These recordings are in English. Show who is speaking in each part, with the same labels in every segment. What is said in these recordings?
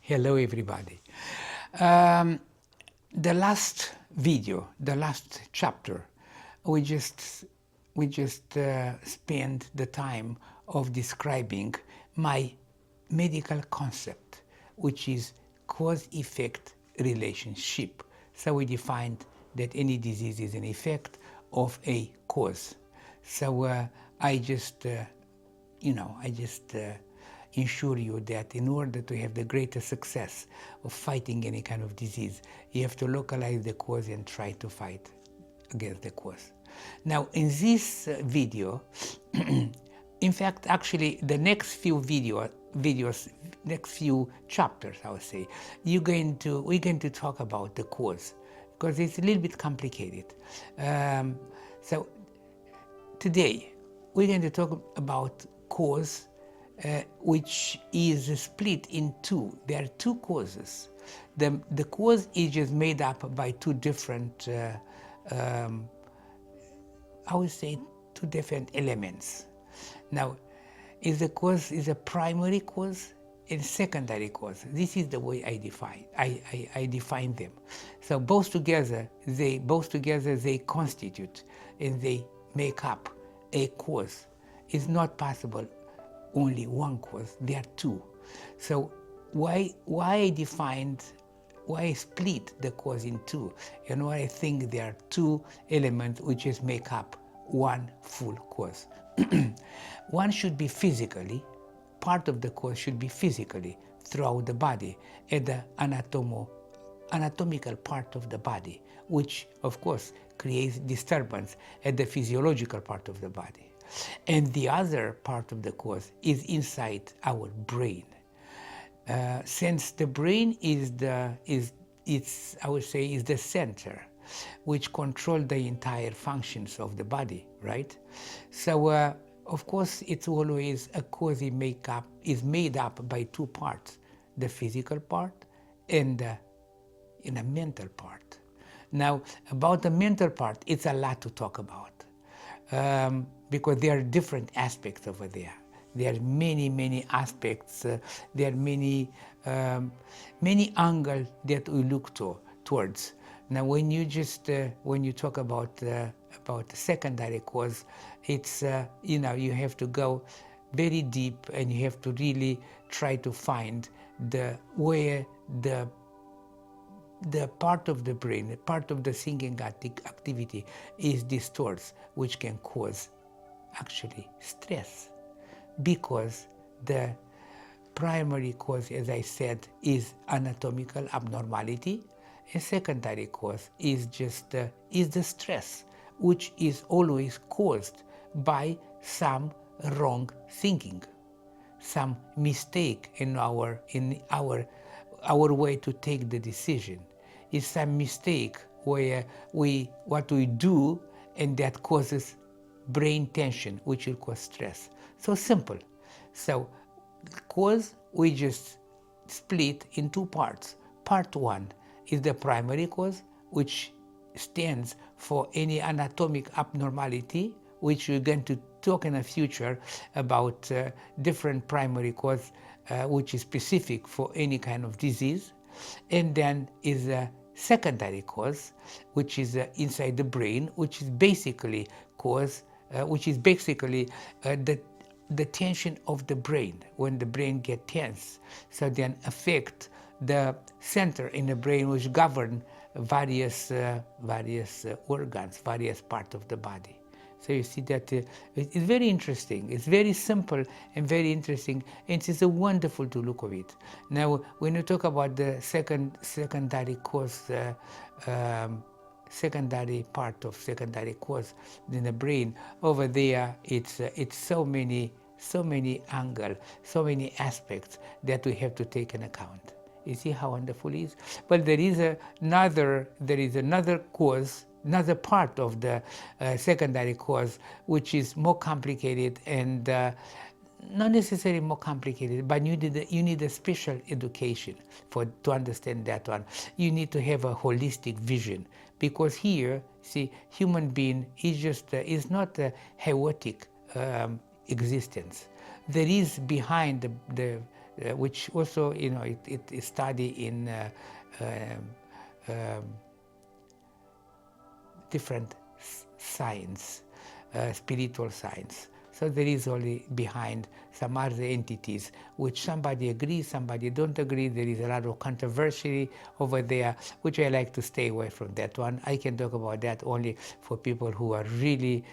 Speaker 1: Hello, everybody. Um, the last video, the last chapter, we just spent the time of describing my medical concept, which is cause-effect relationship. So we defined that any disease is an effect of a cause. So I just ensure you that in order to have the greatest success of fighting any kind of disease, you have to localize the cause and try to fight against the cause. Now, in this video, in fact, actually, the next few videos, next few chapters, I would say, we're going to talk about the cause, because it's a little bit complicated. So today, we're going to talk about cause, which is split in two. There are two causes. The cause is just made up by two different, I would say, two different elements. Now, the cause is a primary cause and secondary cause. This is the way I define them. So both together they constitute and they make up a cause. It's not possible only one cause, there are two. So why I split the cause in two, and why I think there are two elements which just make up one full cause. One should be physically, part of the cause should be physically throughout the body at the anatomical part of the body, which of course creates disturbance at the physiological part of the body. And the other part of the cause is inside our brain. Since the brain is the center which controls the entire functions of the body, right? So of course it's always a cause is made up by two parts, the physical part and the mental part. Now, about the mental part, it's a lot to talk about. Because there are different aspects over there. There are many aspects. There are many angles that we look towards. Now, when you talk about the secondary cause, it's you have to go very deep and you have to really try to find where the part of the brain, the part of the thinking activity is distorted, which can cause actually stress, because the primary cause, as I said, is anatomical abnormality. A secondary cause is just is the stress, which is always caused by some wrong thinking, some mistake in our way to take the decision. Is some mistake where what we do, and that causes brain tension, which will cause stress. So simple. So cause we just split in two parts. Part one is the primary cause, which stands for any anatomic abnormality, which we're going to talk in the future about different primary cause, which is specific for any kind of disease. And then is a secondary cause, which is inside the brain, which is basically the tension of the brain, when the brain gets tense. So then affect the center in the brain which govern various organs, various parts of the body. So you see that it's very interesting. It's very simple and very interesting, and it's wonderful to look at it. Now, when you talk about the secondary cause, secondary part of secondary cause in the brain, over there it's so many angles, so many aspects that we have to take in account. You see how wonderful it is? But there is another cause, another part of the secondary cause, which is more complicated and not necessarily more complicated, but you need a special education to understand that one. You need to have a holistic vision, because here, see, human being is not a chaotic existence. There is behind which also, it is study in um, different science, spiritual science. So there is only behind some other entities, which somebody agrees, somebody don't agree. There is a lot of controversy over there, which I like to stay away from that one. I can talk about that only for people who are really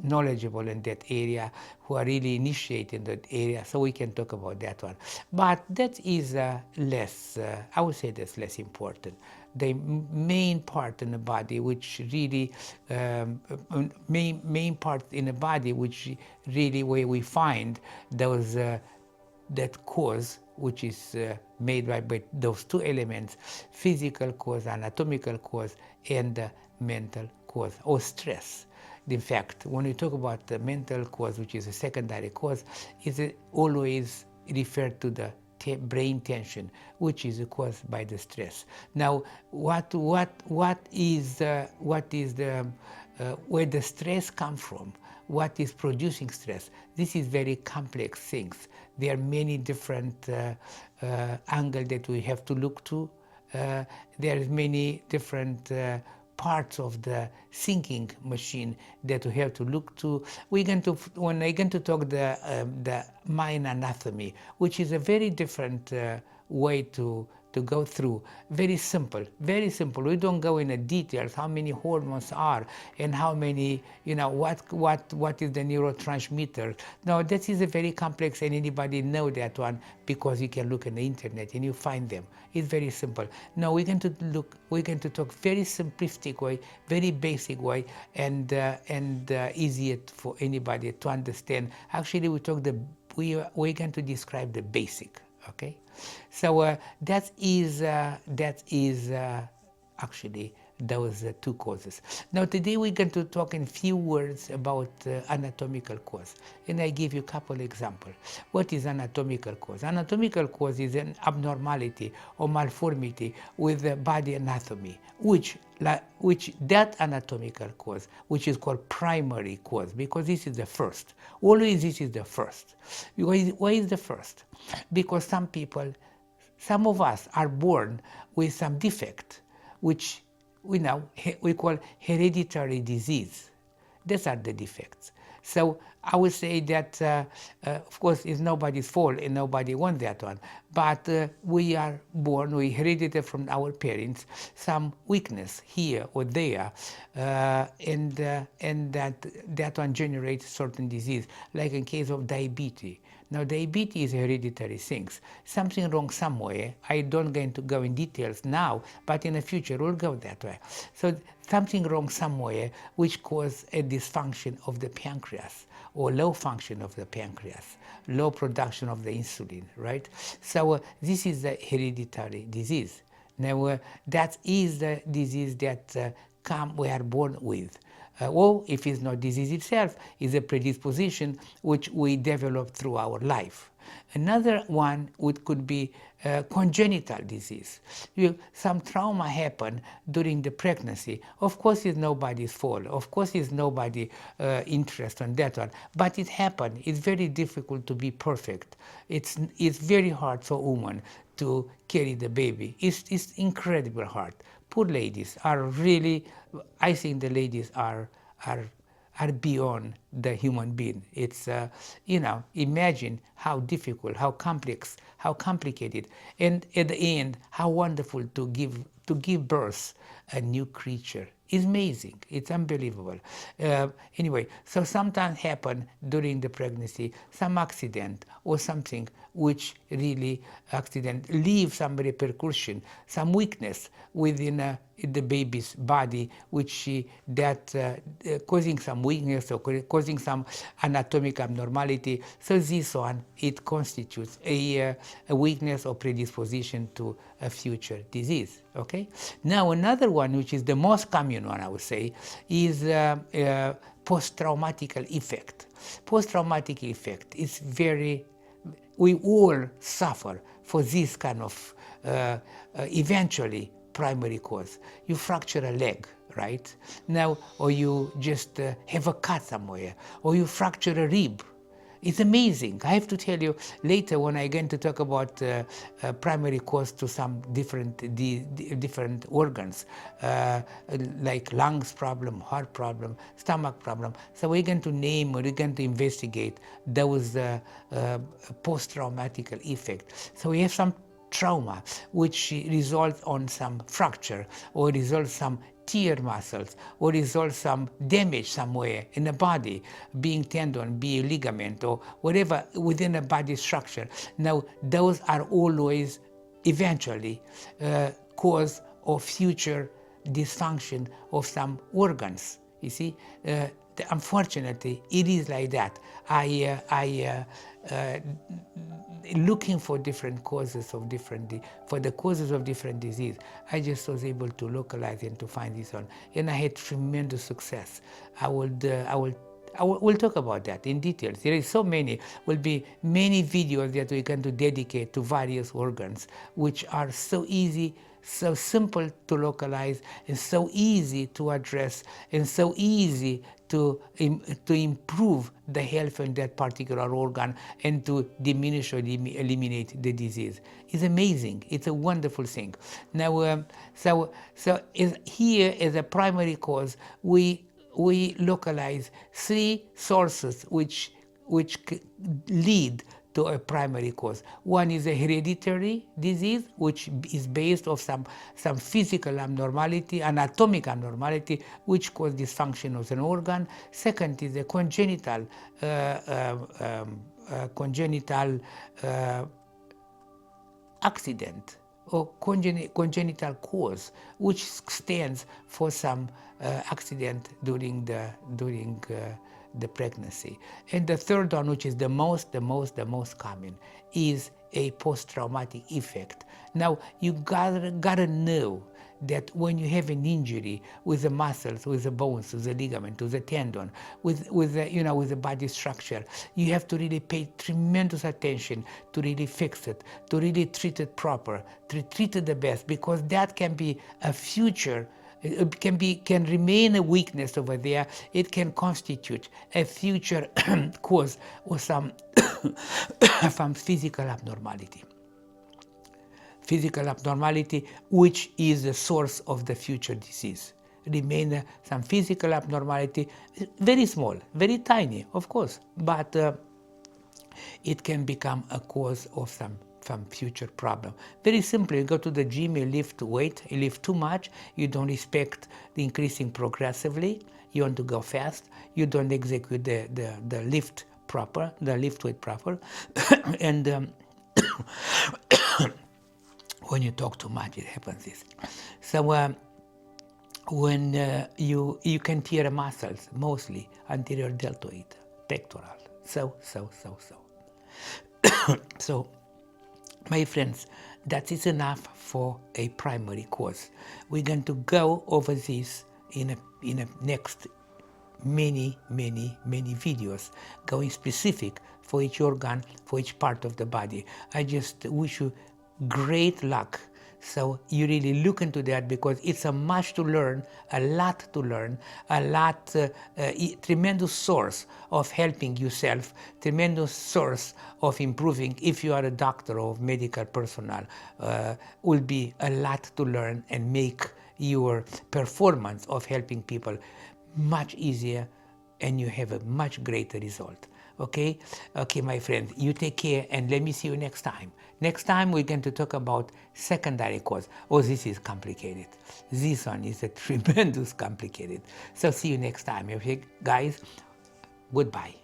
Speaker 1: knowledgeable in that area, who are really initiated in that area, so we can talk about that one. But that is less, I would say that's less important. The main part in the body, which really, main part in the body, which really where we find those, that cause, which is made by those two elements, physical cause, anatomical cause, and mental cause, or stress. In fact, when we talk about the mental cause, which is a secondary cause, is always referred to the brain tension, which is caused by the stress. Now, what is the where the stress come from? What is producing stress? This is very complex things. There are many different angles that we have to look to. There is many different parts of the thinking machine that we have to look to. When I'm going to talk the mind anatomy, which is a very different way to go through. Very simple, very simple. We don't go into details how many hormones are and how many, what is the neurotransmitter. No, that is a very complex, and anybody know that one because you can look on the internet and you find them. It's very simple. No, we're going to talk very simplistic way, very basic way, and easier for anybody to understand. Actually, we're going to describe the basic. Okay, so that is actually those two causes. Now today we're going to talk in few words about anatomical cause, and I give you a couple examples. What is anatomical cause? Anatomical cause is an abnormality or malformity with the body anatomy, which that anatomical cause, which is called primary cause, because this is the first. Always this is the first. Why is the first? Because some of us are born with some defect, which we call hereditary disease. These are the defects. So I would say that, of course, it's nobody's fault and nobody wants that one. But we are born, we inherited from our parents some weakness here or there, and that one generates certain disease, like in case of diabetes. Now, diabetes is hereditary things. Something wrong somewhere. I don't going to go in details now, but in the future we'll go that way. So something wrong somewhere which causes a dysfunction of the pancreas, or low function of the pancreas, low production of the insulin, right? So this is the hereditary disease. Now, that is the disease that we are born with. Or if it's not disease itself, it's a predisposition which we develop through our life. Another one could be congenital disease. Some trauma happened during the pregnancy. Of course, it's nobody's fault. Of course, it's nobody's interest on that one. But it happened. It's very difficult to be perfect. It's very hard for a woman to carry the baby. It's incredibly hard. Poor ladies are really, I think the ladies are beyond the human being. It's, imagine how difficult, how complex, how complicated, and at the end, how wonderful to give birth a new creature. It's amazing. It's unbelievable. Anyway, so sometimes happen during the pregnancy, some accident or something which really leave some repercussion, some weakness within the baby's body, which causing some weakness or causing some anatomic abnormality. So this one, it constitutes a weakness or predisposition to a future disease. Okay. Now another one, which is the most common one, I would say, is post-traumatic effect. Post-traumatic effect is we all suffer for this kind of eventually primary cause. You fracture a leg, right? Now, or you just have a cut somewhere, or you fracture a rib. It's amazing. I have to tell you later when I get to talk about primary cause to some different organs, like lungs problem, heart problem, stomach problem. So we're going to name, or we're going to investigate those post-traumatic effect. So we have some trauma which results on some fracture, or results some tear muscles, or results some damage somewhere in the body, being tendon, be a ligament, or whatever within a body structure. Now those are always eventually cause of future dysfunction of some organs. You see, unfortunately, it is like that. Looking for different causes of for the causes of different disease, I just was able to localize and to find this one, and I had tremendous success. We'll talk about that in details. There is so many, will be many videos that we can dedicate to various organs, which are so easy, so simple to localize, and so easy to address, and so easy to improve the health of that particular organ, and to diminish or eliminate the disease. It's amazing. It's a wonderful thing. Now, here as a primary cause, we localize 3 sources which lead to a primary cause. One is a hereditary disease, which is based on some physical abnormality, anatomic abnormality, which cause dysfunction of an organ. Second is a congenital accident, or congenital cause, which stands for some accident during the pregnancy. And the third one, which is the most common, is a post-traumatic effect. Now, you gotta know that when you have an injury with the muscles, with the bones, with the ligament, with the tendon, with the body structure, you have to really pay tremendous attention to really fix it, to really treat it proper, to treat it the best, because that can be a future. It can remain a weakness over there. It can constitute a future cause of some physical abnormality. Physical abnormality, which is the source of the future disease. Remain some physical abnormality, very small, very tiny, of course, but it can become a cause of some future problem. Very simply, you go to the gym, you lift weight, you lift too much, you don't respect the increasing progressively, you want to go fast, you don't execute the lift proper, the lift weight proper, and when you talk too much, it happens this. So when you can tear muscles, mostly anterior deltoid, pectoral, so. So, my friends, that is enough for a primary cause. We're going to go over this in a next many videos, going specific for each organ, for each part of the body. I just wish you great luck. So you really look into that, because it's a much to learn, a lot to learn, tremendous source of helping yourself, tremendous source of improving. If you are a doctor or medical personnel, will be a lot to learn and make your performance of helping people much easier, and you have a much greater result. Okay, my friend, you take care, and let me see you next time. Next time we're going to talk about secondary cause. Oh, this is complicated. This one is a tremendous complicated. So see you next time. Okay, guys, goodbye.